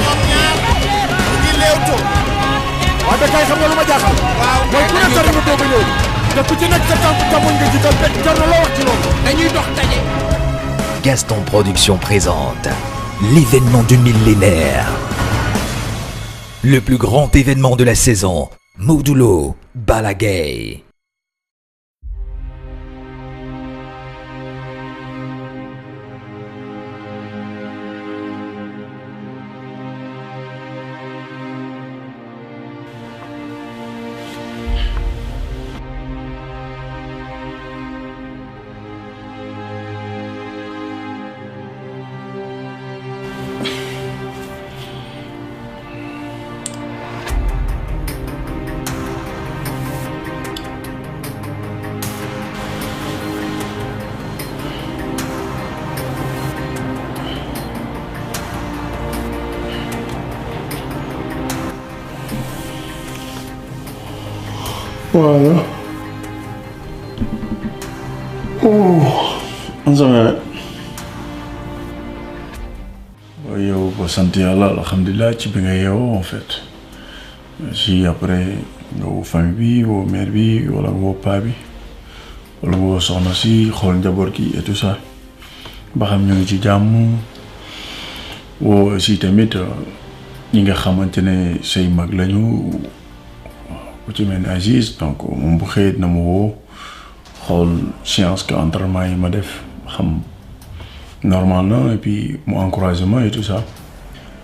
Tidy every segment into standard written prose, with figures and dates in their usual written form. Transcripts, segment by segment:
ñoom ñaar ñu ngi leewtoo. waaw da kay xam nga lu ma jaaxal. waaw mooy ku ne sori nga doog a ñëw. te ku ci nekk sa tànk càmmoñ nga jiital te jar na loo wax ci loolu. dañuy dox daje. Gaston Production présente l'événement du millénaire. Le plus grand événement de la saison, Modou Lo Balla Gaye. Voilà. yow ba sant yàlla alhamdulilah ci bi nga yeewoo en fait si après nga woo famille bi woo mère bi wala nga woo paa bi wala nga woo soxna si xool njaboot gi et tout ça ba xam ñu ngi ci jàmm woo aussi tamit ñi nga xamante ne say mag lañu ku ci mel ni Aziz donc moom bu xëyee na ma woo xool séance que entraînement yi ma def xam normal na et puis mu encouragé ma et tout ça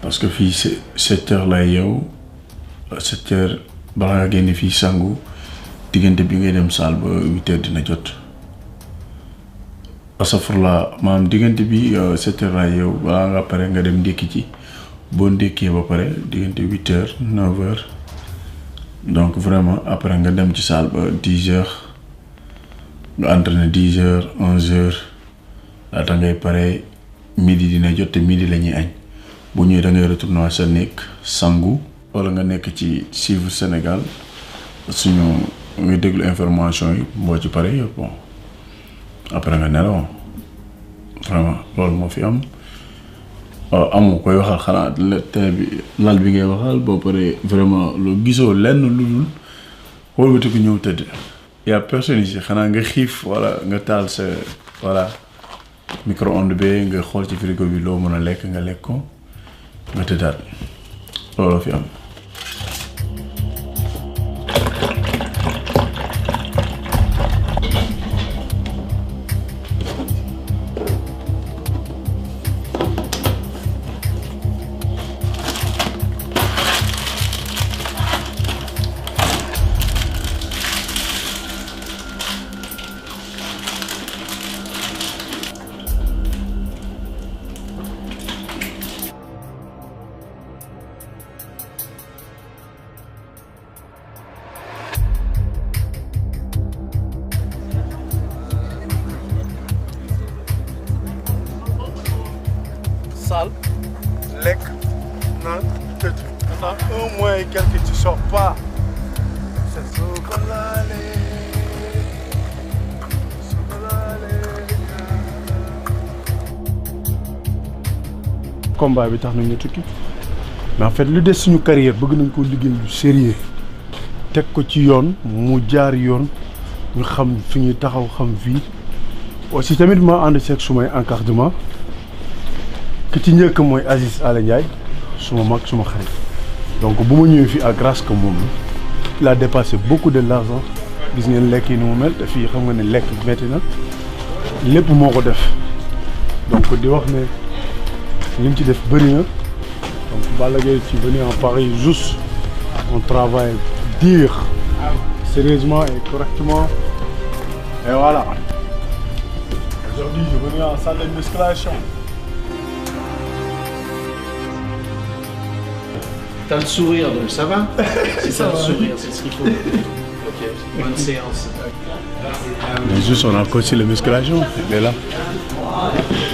parce que fii 7 heures lay yeew 7 heures balaa nga génne fii sangu diggante bi ngay dem salle ba 8 heures dina jot asafurla maanaam diggante bi 7 heures lay yeew balaa nga pare nga dem ndékki ci boo ndékkee ba pare diggante 8 heures 9 heures donc vraiment après nga dem ci salle ba 10 heures nga entraîné 10 heures 11 heures laata ngay pare midi dina jot te midi la ñuy añ bu ñëwee da ngay retourner sa nekk sangu wala nga nekk ci suivre Sénégal suñu nga déglu information yi boo ci pare yëpp bon après nga nelaw vraiment loolu moo fi am amoo koy waxal xanaa télé bi lal bi ngay waxal boo pare vraiment lu gisoo lenn lu dul wëlbatiku ñëw tëdd y a personne ici xanaa nga xiif wala nga taal sa voilà micro-ondes bi nga xool ci frigo bi loo mën a lekk nga lekk ko nga tëddaat looloo fi am. Lek, nan, tëdd. Pendant 1 mois et quelques, tu sors pas. C'est chocolat. Combat bi tax nañ ñu tukki mais en fait lu des suñu carrière bëgg nañ ko liggéey lu sérieux teg ko ci yoon mu jaar yoon ñu xam fi ñuy taxaw xam fii aussi tamit ma ànd seeg sumay encadrement ki ci njëkk mooy Aziz Ala Ndiaye suma mag suma xarit donc bu ma ñëwee fii à grâce que moom il a dépassé beaucoup de l'argent gis ngeen lekk yi ni mu mel te fii xam nga ne lekk metti na lépp moo ko def donc di wax ne li mu ci def bëri na donc Balla Gaye ci venir en Paris juste on travaille dur sérieusement et correctement et voilà aujourd'hui je venais en salle de musculation. T'as le sourire, donc ça va. Si t'as le sourire, c'est ce qu'il faut. Ok, bonne séance. Mais juste on a coaché la musculation, il est là.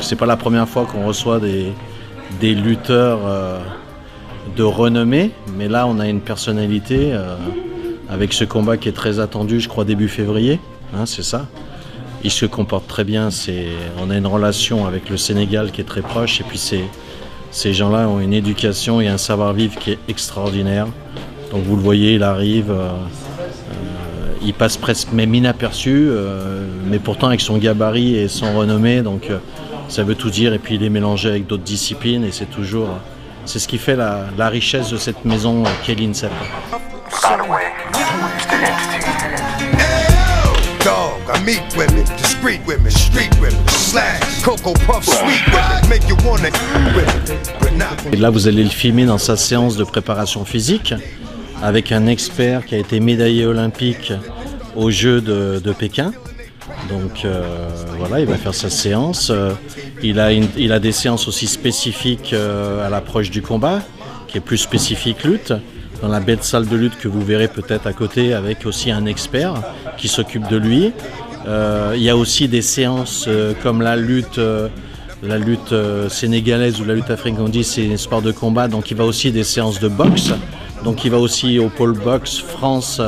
C'est pas la première fois qu'on reçoit des lutteurs de renommée, mais là on a une personnalité avec ce combat qui est très attendu, je crois début février, hein, c'est ça. Il se comporte très bien, on a une relation avec le Sénégal qui est très proche et puis Ces gens-là ont une éducation et un savoir-vivre qui est extraordinaire. Donc vous le voyez, il arrive, il passe presque même inaperçu, mais pourtant avec son gabarit et son renommée, donc ça veut tout dire. Et puis il est mélangé avec d'autres disciplines et c'est ce qui fait la richesse de cette maison qu'est l'INSEP. I meet women, discreet women, street women, slash, cocoa puff, sweet women, make you wanna but not. Et là, vous allez le filmer dans sa séance de préparation physique avec un expert qui a été médaillé olympique aux Jeux de Pékin. Donc voilà, il va faire sa séance. Il a des séances aussi spécifiques à l'approche du combat, qui est plus spécifique lutte. Dans la belle salle de lutte que vous verrez peut-être à côté, avec aussi un expert qui s'occupe de lui. Il y a aussi des séances comme la lutte sénégalaise ou la lutte africaine, on dit c'est un sport de combat, donc il va aussi des séances de boxe. Donc il va aussi au pôle boxe France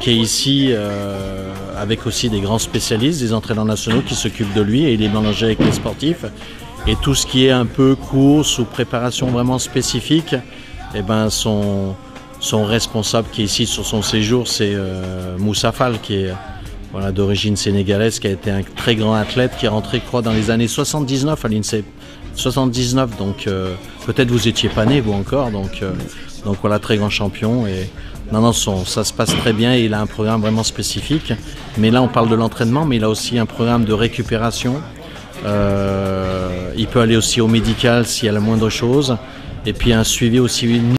qui est ici, avec aussi des grands spécialistes, des entraîneurs nationaux qui s'occupent de lui, et il est mélangé avec les sportifs. Et tout ce qui est un peu course ou préparation vraiment spécifique, eh ben son responsable qui est ici sur son séjour, c'est Moussa Fall, qui est d'origine sénégalaise, qui a été un très grand athlète, qui est rentré, je crois, dans les années 79 à l'INSEP. 79, donc peut-être vous étiez pas né, vous encore, donc voilà, très grand champion. Et non, ça se passe très bien, et il a un programme vraiment spécifique. Mais là, on parle de l'entraînement, mais il a aussi un programme de récupération. Il peut aller aussi au médical s'il y a la moindre chose, et puis un suivi aussi